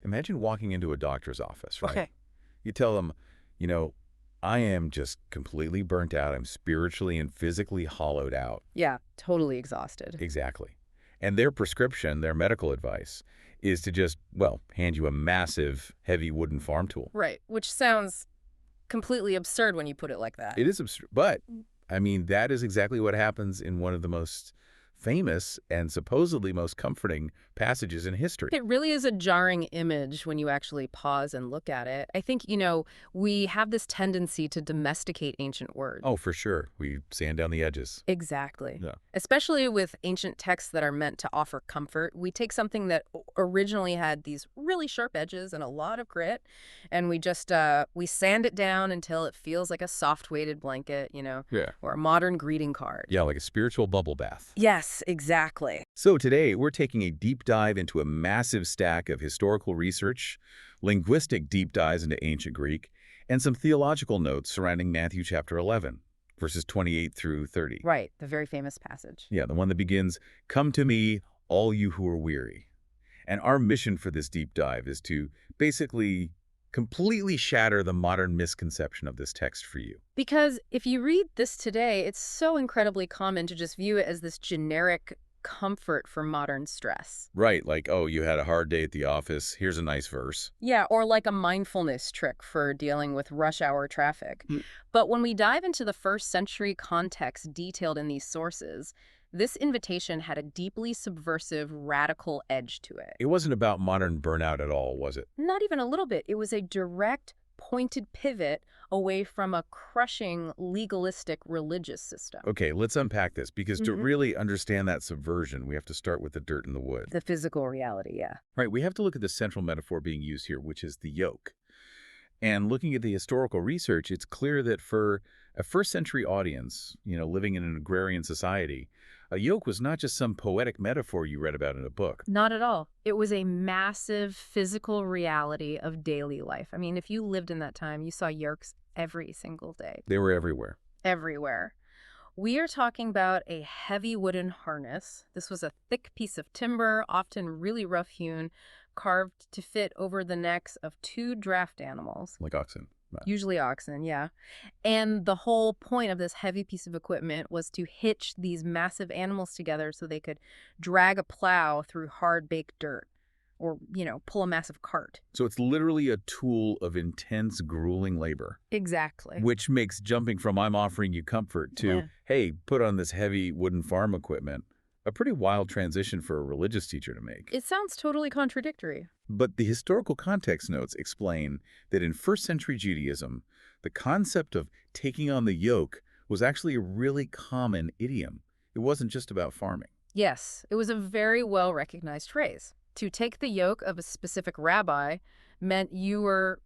Imagine walking into a doctor's office, right? Okay. You tell them, you know, I am just completely burnt out. I'm spiritually and physically hollowed out. Yeah, totally exhausted. Exactly. And their prescription, their medical advice, is to just, well, hand you a massive, heavy wooden farm tool. Right, which sounds completely absurd when you put it like that. It is absurd. But, I mean, that is exactly what happens in one of the most famous and supposedly most comforting passages in history. It really is a jarring image when you actually pause and look at it. I think, we have this tendency to domesticate ancient words. Oh, for sure. We sand down the edges. Exactly. Yeah. Especially with ancient texts that are meant to offer comfort. We take something that originally had these really sharp edges and a lot of grit, and we just we sand it down until it feels like a soft weighted blanket, Yeah. or a modern greeting card. Yeah, like a spiritual bubble bath. Yes, exactly. So today, we're taking a deep dive into a massive stack of historical research, linguistic deep dives into ancient Greek, and some theological notes surrounding Matthew chapter 11, verses 28 through 30. Right, the very famous passage. Yeah, the one that begins, "Come to me, all you who are weary." And our mission for this deep dive is to basically completely shatter the modern misconception of this text for you. Because if you read this today, it's so incredibly common to just view it as this generic comfort for modern stress. Right, like, oh, you had a hard day at the office, here's a nice verse. Yeah, or like a mindfulness trick for dealing with rush hour traffic. Mm. But when we dive into the first century context detailed in these sources, this invitation had a deeply subversive, radical edge to it. It wasn't about modern burnout at all, was it? Not even a little bit. It was a direct, pointed pivot away from a crushing, legalistic religious system. Okay, let's unpack this, because to really understand that subversion, we have to start with the dirt in the wood. The physical reality, yeah. Right, we have to look at the central metaphor being used here, which is the yoke. And looking at the historical research, it's clear that for a first-century audience, living in an agrarian society, a yoke was not just some poetic metaphor you read about in a book. Not at all. It was a massive physical reality of daily life. I mean, if you lived in that time, you saw yokes every single day. They were everywhere. Everywhere. We are talking about a heavy wooden harness. This was a thick piece of timber, often really rough-hewn, carved to fit over the necks of two draft animals. Like oxen. Right. Usually oxen, yeah. And the whole point of this heavy piece of equipment was to hitch these massive animals together so they could drag a plow through hard-baked dirt or, pull a massive cart. So it's literally a tool of intense, grueling labor. Exactly. Which makes jumping from "I'm offering you comfort" to, hey, put on this heavy wooden farm equipment, a pretty wild transition for a religious teacher to make. It sounds totally contradictory. But the historical context notes explain that in first-century Judaism, the concept of taking on the yoke was actually a really common idiom. It wasn't just about farming. Yes, it was a very well-recognized phrase. To take the yoke of a specific rabbi meant you were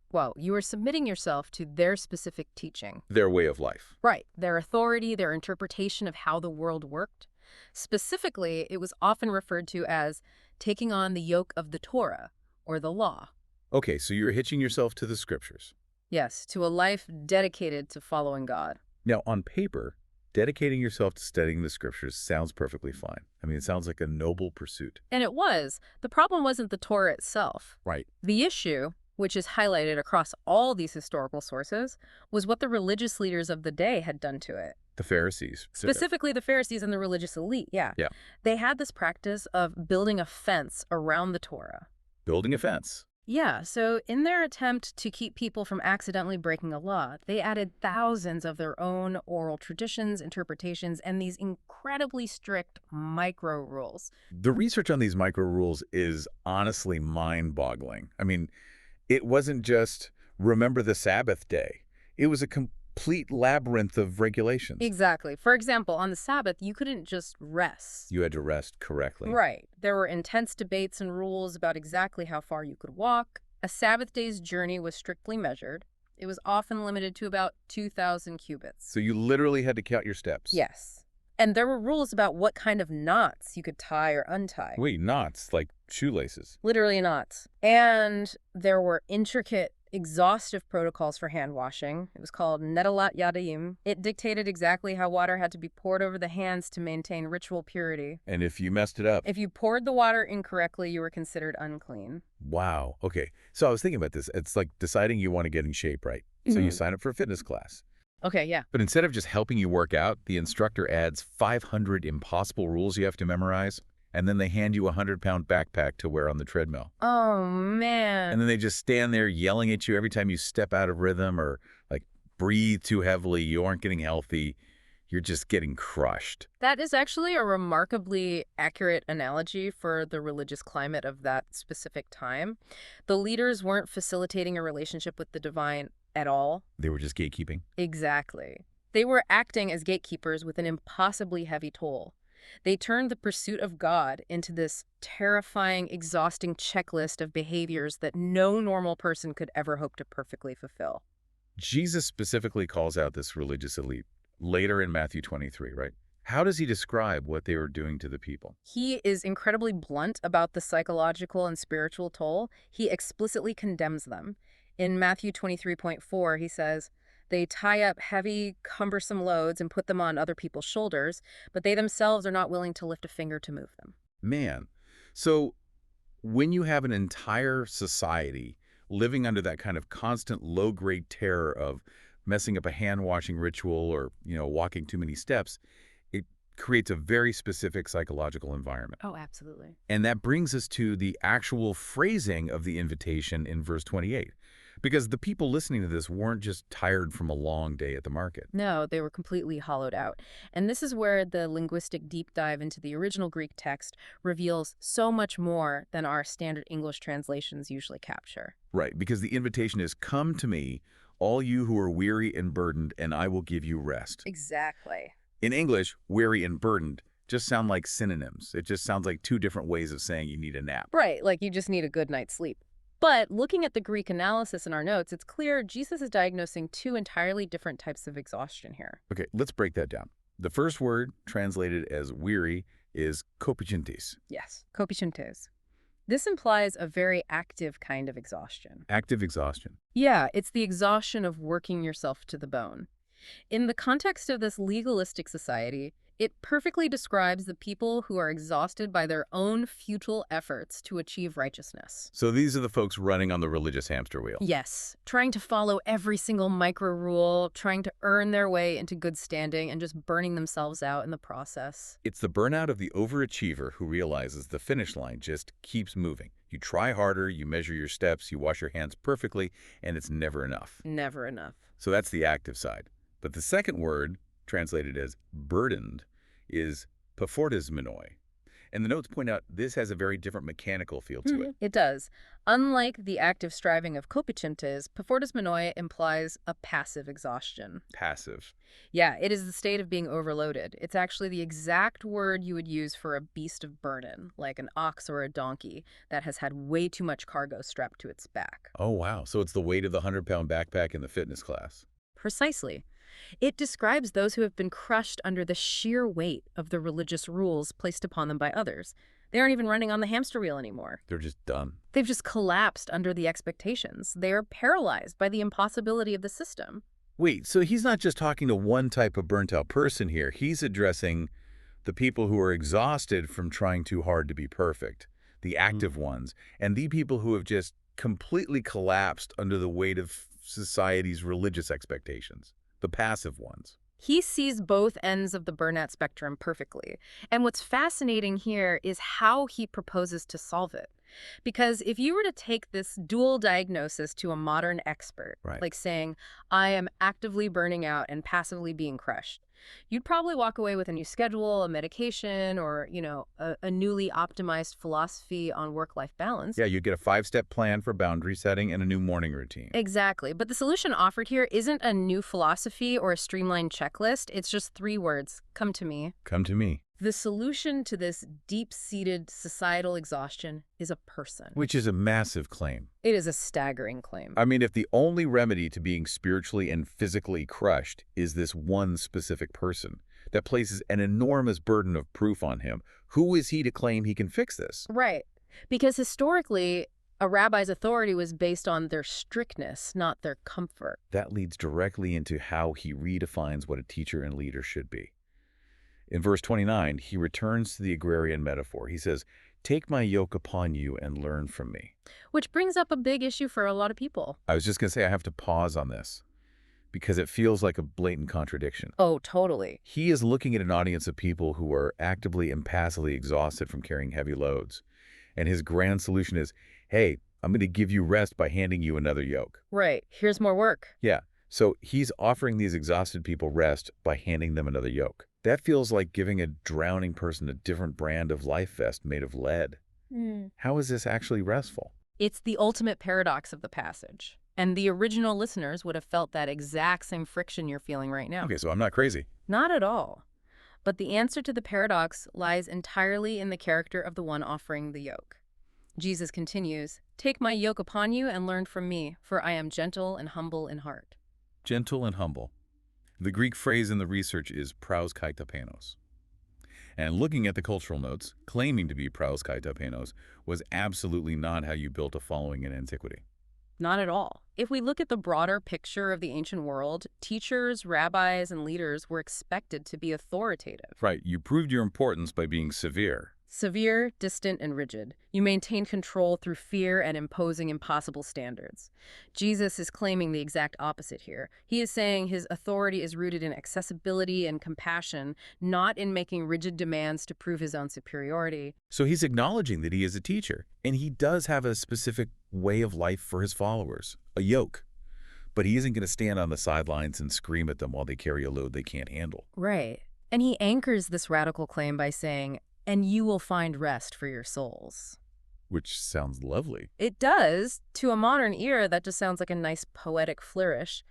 submitting yourself to their specific teaching. Their way of life. Right. Their authority, their interpretation of how the world worked. Specifically, it was often referred to as taking on the yoke of the Torah, or the law. Okay, so you're hitching yourself to the scriptures. Yes, to a life dedicated to following God. Now, on paper, dedicating yourself to studying the scriptures sounds perfectly fine. I mean, it sounds like a noble pursuit. And it was. The problem wasn't the Torah itself. Right. The issue, which is highlighted across all these historical sources, was what the religious leaders of the day had done to it. The Pharisees. Specifically the Pharisees and the religious elite, yeah. Yeah. They had this practice of building a fence around the Torah. Building a fence. Yeah, so in their attempt to keep people from accidentally breaking a law, they added thousands of their own oral traditions, interpretations, and these incredibly strict micro rules. The research on these micro rules is honestly mind-boggling. I mean, it wasn't just remember the Sabbath day. It was a complete labyrinth of regulations. Exactly. For example, on the Sabbath, you couldn't just rest. You had to rest correctly. Right. There were intense debates and rules about exactly how far you could walk. A Sabbath day's journey was strictly measured. It was often limited to about 2,000 cubits. So you literally had to count your steps. Yes. And there were rules about what kind of knots you could tie or untie. Wait, knots, like shoelaces. Literally knots. And there were intricate exhaustive protocols for hand washing. It was called Nedalat Yadayim. It dictated exactly how water had to be poured over the hands to maintain ritual purity. And if you messed it up, If you poured the water incorrectly, you were considered unclean. wow. Okay. So I was thinking about this. It's like deciding you want to get in shape, right? So you sign up for a fitness class. Okay, yeah. But instead of just helping you work out, the instructor adds 500 impossible rules you have to memorize, and then they hand you a 100-pound backpack to wear on the treadmill. Oh, man. And then they just stand there yelling at you every time you step out of rhythm or, like, breathe too heavily, you aren't getting healthy, you're just getting crushed. That is actually a remarkably accurate analogy for the religious climate of that specific time. The leaders weren't facilitating a relationship with the divine at all. They were just gatekeeping. Exactly. They were acting as gatekeepers with an impossibly heavy toll. They turned the pursuit of God into this terrifying, exhausting checklist of behaviors that no normal person could ever hope to perfectly fulfill. Jesus specifically calls out this religious elite later in Matthew 23, right? How does he describe what they were doing to the people? He is incredibly blunt about the psychological and spiritual toll. He explicitly condemns them. In Matthew 23.4, he says, "They tie up heavy, cumbersome loads and put them on other people's shoulders, but they themselves are not willing to lift a finger to move them." Man, so when you have an entire society living under that kind of constant low-grade terror of messing up a hand-washing ritual or, walking too many steps, it creates a very specific psychological environment. Oh, absolutely. And that brings us to the actual phrasing of the invitation in verse 28. Because the people listening to this weren't just tired from a long day at the market. No, they were completely hollowed out. And this is where the linguistic deep dive into the original Greek text reveals so much more than our standard English translations usually capture. Right, because the invitation is, "Come to me, all you who are weary and burdened, and I will give you rest." Exactly. In English, weary and burdened just sound like synonyms. It just sounds like two different ways of saying you need a nap. Right, like you just need a good night's sleep. But looking at the Greek analysis in our notes, it's clear Jesus is diagnosing two entirely different types of exhaustion here. Okay, let's break that down. The first word, translated as weary, is kopichintes. Yes, kopichintes. This implies a very active kind of exhaustion. Active exhaustion. Yeah, it's the exhaustion of working yourself to the bone. In the context of this legalistic society, it perfectly describes the people who are exhausted by their own futile efforts to achieve righteousness. So these are the folks running on the religious hamster wheel. Yes, trying to follow every single micro rule, trying to earn their way into good standing, and just burning themselves out in the process. It's the burnout of the overachiever who realizes the finish line just keeps moving. You try harder, you measure your steps, you wash your hands perfectly, and it's never enough. Never enough. So that's the active side. But the second word, translated as burdened, is paphortismenoi. And the notes point out this has a very different mechanical feel to it. It does. Unlike the active striving of kopichintes, paphortismenoi implies a passive exhaustion. Passive. Yeah, it is the state of being overloaded. It's actually the exact word you would use for a beast of burden, like an ox or a donkey that has had way too much cargo strapped to its back. Oh, wow. So it's the weight of the 100-pound backpack in the fitness class. Precisely. It describes those who have been crushed under the sheer weight of the religious rules placed upon them by others. They aren't even running on the hamster wheel anymore. They're just done. They've just collapsed under the expectations. They are paralyzed by the impossibility of the system. Wait, so he's not just talking to one type of burnt-out person here. He's addressing the people who are exhausted from trying too hard to be perfect, the active ones, and the people who have just completely collapsed under the weight of society's religious expectations, the passive ones. He sees both ends of the burnout spectrum perfectly. And what's fascinating here is how he proposes to solve it. Because if you were to take this dual diagnosis to a modern expert, Right. like saying, "I am actively burning out and passively being crushed," you'd probably walk away with a new schedule, a medication, or, a newly optimized philosophy on work-life balance. Yeah, you get a 5-step plan for boundary setting and a new morning routine. Exactly. But the solution offered here isn't a new philosophy or a streamlined checklist. It's just 3 words. Come to me. Come to me. The solution to this deep-seated societal exhaustion is a person. Which is a massive claim. It is a staggering claim. I mean, if the only remedy to being spiritually and physically crushed is this one specific person that places an enormous burden of proof on him, who is he to claim he can fix this? Right. Because historically, A rabbi's authority was based on their strictness, not their comfort. That leads directly into how he redefines what a teacher and leader should be. In verse 29, he returns to the agrarian metaphor. He says, "Take my yoke upon you and learn from me." Which brings up a big issue for a lot of people. I was just going to say I have to pause on this because it feels like a blatant contradiction. Oh, totally. He is looking at an audience of people who are actively and passively exhausted from carrying heavy loads. And his grand solution is, hey, I'm going to give you rest by handing you another yoke. Right. Here's more work. Yeah. So he's offering these exhausted people rest by handing them another yoke. That feels like giving a drowning person a different brand of life vest made of lead. How is this actually restful? It's the ultimate paradox of the passage. And the original listeners would have felt that exact same friction you're feeling right now. Okay, so I'm not crazy. Not at all. But the answer to the paradox lies entirely in the character of the one offering the yoke. Jesus continues, "Take my yoke upon you and learn from me, for I am gentle and humble in heart." Gentle and humble. The Greek phrase in the research is praus kai tapenos. And looking at the cultural notes, claiming to be praus kai tapenos was absolutely not how you built a following in antiquity. Not at all. If we look at the broader picture of the ancient world, teachers, rabbis, and leaders were expected to be authoritative. Right, you proved your importance by being severe. Severe, distant, and rigid. You maintain control through fear and imposing impossible standards. Jesus is claiming the exact opposite here. He is saying his authority is rooted in accessibility and compassion, not in making rigid demands to prove his own superiority. So he's acknowledging that he is a teacher, and he does have a specific way of life for his followers, a yoke. But he isn't going to stand on the sidelines and scream at them while they carry a load they can't handle. Right. And he anchors this radical claim by saying, "And you will find rest for your souls." Which sounds lovely. It does. To a modern ear, that just sounds like a nice poetic flourish.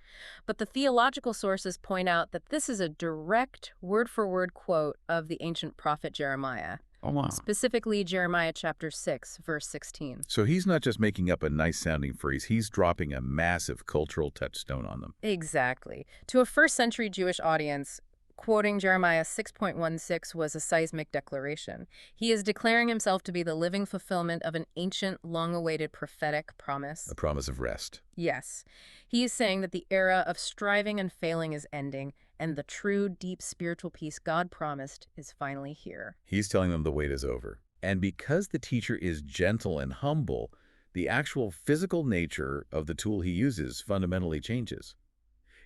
But the theological sources point out that this is a direct, word-for-word quote of the ancient prophet Jeremiah. Oh, wow. Specifically, Jeremiah chapter 6, verse 16. So he's not just making up a nice-sounding phrase, he's dropping a massive cultural touchstone on them. Exactly. To a first-century Jewish audience, quoting Jeremiah 6.16 was a seismic declaration. He is declaring himself to be the living fulfillment of an ancient, long-awaited prophetic promise. A promise of rest. Yes. He is saying that the era of striving and failing is ending, and the true, deep spiritual peace God promised is finally here. He's telling them the wait is over. And because the teacher is gentle and humble, the actual physical nature of the tool he uses fundamentally changes.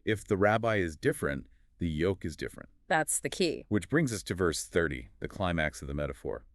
If the rabbi is different, the yoke is different. That's the key. Which brings us to verse 30, the climax of the metaphor.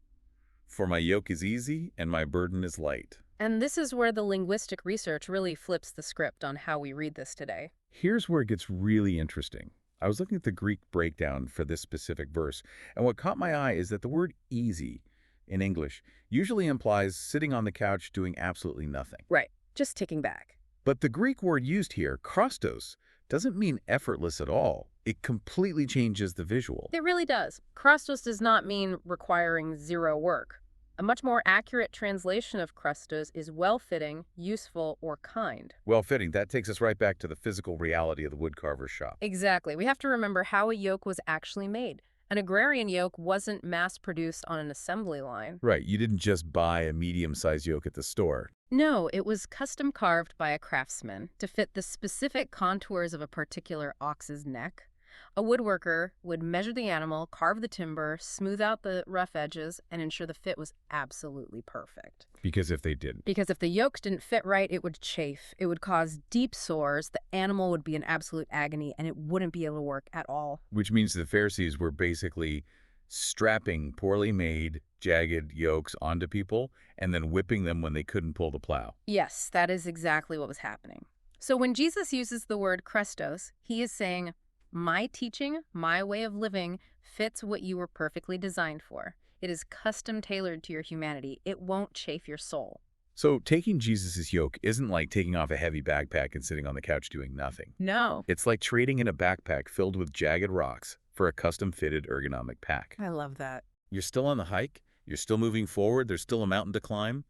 "For my yoke is easy and my burden is light." And this is where the linguistic research really flips the script on how we read this today. Here's where it gets really interesting. I was looking at the Greek breakdown for this specific verse, and what caught my eye is that the word easy in English usually implies sitting on the couch doing absolutely nothing. Right. Just ticking back. But the Greek word used here, krastos, doesn't mean effortless at all. It completely changes the visual. It really does. Krastos does not mean requiring zero work. A much more accurate translation of krastos is well-fitting, useful, or kind. Well-fitting. That takes us right back to the physical reality of the woodcarver's shop. Exactly. We have to remember how a yoke was actually made. An agrarian yoke wasn't mass-produced on an assembly line. Right. You didn't just buy a medium-sized yoke at the store. No, it was custom carved by a craftsman to fit the specific contours of a particular ox's neck. A woodworker would measure the animal, carve the timber, smooth out the rough edges, and ensure the fit was absolutely perfect. Because if they didn't. Because if the yoke didn't fit right, it would chafe. It would cause deep sores. The animal would be in absolute agony, and it wouldn't be able to work at all. Which means the Pharisees were basically strapping poorly made, jagged yokes onto people and then whipping them when they couldn't pull the plow. Yes, that is exactly what was happening. So when Jesus uses the word Christos, he is saying, my teaching, my way of living, fits what you were perfectly designed for. It is custom tailored to your humanity. It won't chafe your soul. So taking Jesus' yoke isn't like taking off a heavy backpack and sitting on the couch doing nothing. No. It's like trading in a backpack filled with jagged rocks for a custom-fitted ergonomic pack. I love that. You're still on the hike, you're still moving forward, there's still a mountain to climb,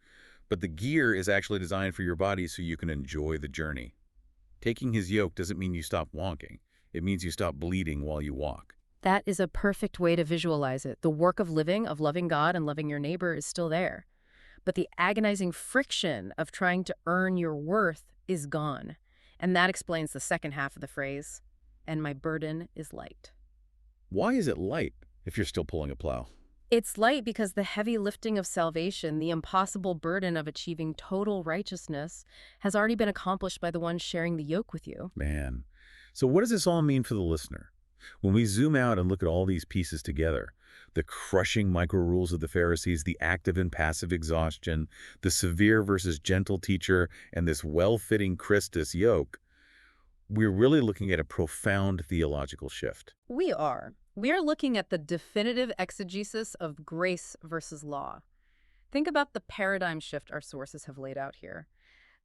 but the gear is actually designed for your body so you can enjoy the journey. Taking his yoke doesn't mean you stop walking. It means you stop bleeding while you walk. That is a perfect way to visualize it. The work of living, of loving God and loving your neighbor is still there. but the agonizing friction of trying to earn your worth is gone. And that explains the second half of the phrase, and my burden is light. Why is it light if you're still pulling a plow? It's light because the heavy lifting of salvation, the impossible burden of achieving total righteousness, has already been accomplished by the one sharing the yoke with you. Man. So what does this all mean for the listener? When we zoom out and look at all these pieces together, the crushing micro-rules of the Pharisees, the active and passive exhaustion, the severe versus gentle teacher, and this well-fitting Christus yoke, we're really looking at a profound theological shift. We are. We are looking at the definitive exegesis of grace versus law. Think about the paradigm shift our sources have laid out here.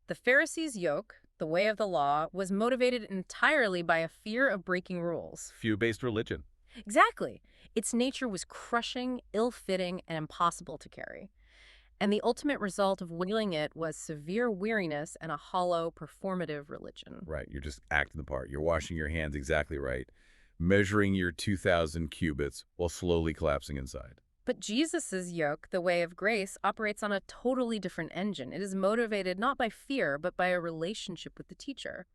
The Pharisees' yoke, the way of the law, was motivated entirely by a fear of breaking rules. Few-based religion. Exactly. Its nature was crushing, ill-fitting, and impossible to carry. And the ultimate result of wielding it was severe weariness and a hollow, performative religion. Right, you're just acting the part. You're washing your hands exactly right, measuring your 2,000 cubits while slowly collapsing inside. But Jesus' yoke, the way of grace, operates on a totally different engine. It is motivated not by fear, but by a relationship with the teacher.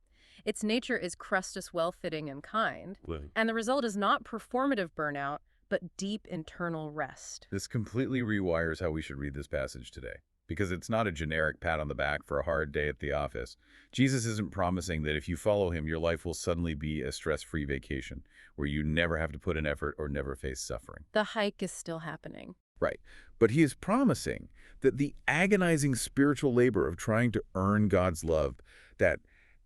Its nature is Christus well-fitting and kind, Right. and the result is not performative burnout, but deep internal rest. This completely rewires how we should read this passage today, because it's not a generic pat on the back for a hard day at the office. Jesus isn't promising that if you follow him, your life will suddenly be a stress-free vacation, where you never have to put in effort or never face suffering. The hike is still happening. Right. But he is promising that the agonizing spiritual labor of trying to earn God's love, that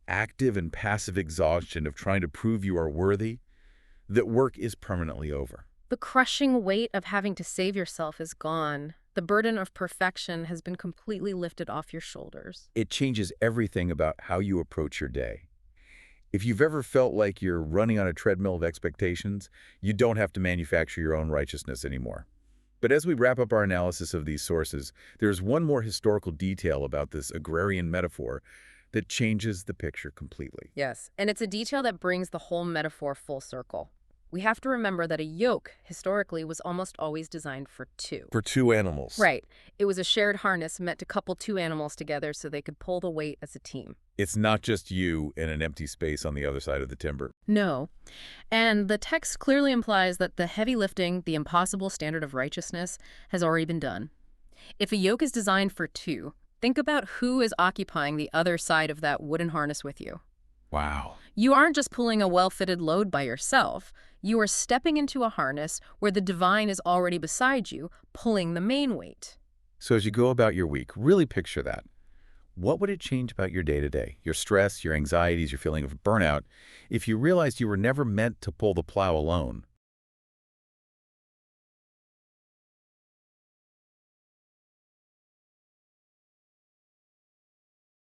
active and passive exhaustion of trying to prove you are worthy, that work is permanently over. The crushing weight of having to save yourself is gone. The burden of perfection has been completely lifted off your shoulders. It changes everything about how you approach your day. If you've ever felt like you're running on a treadmill of expectations, you don't have to manufacture your own righteousness anymore. But as we wrap up our analysis of these sources, there's one more historical detail about this agrarian metaphor that changes the picture completely. Yes, and it's a detail that brings the whole metaphor full circle. We have to remember that a yoke, historically, was almost always designed for two. For two animals. Right. It was a shared harness meant to couple two animals together so they could pull the weight as a team. It's not just you in an empty space on the other side of the timber. No. And the text clearly implies that the heavy lifting, the impossible standard of righteousness, has already been done. If a yoke is designed for two, think about who is occupying the other side of that wooden harness with you. Wow. You aren't just pulling a well-fitted load by yourself. You are stepping into a harness where the divine is already beside you, pulling the main weight. So as you go about your week, really picture that. What would it change about your day-to-day, your stress, your anxieties, your feeling of burnout, if you realized you were never meant to pull the plow alone?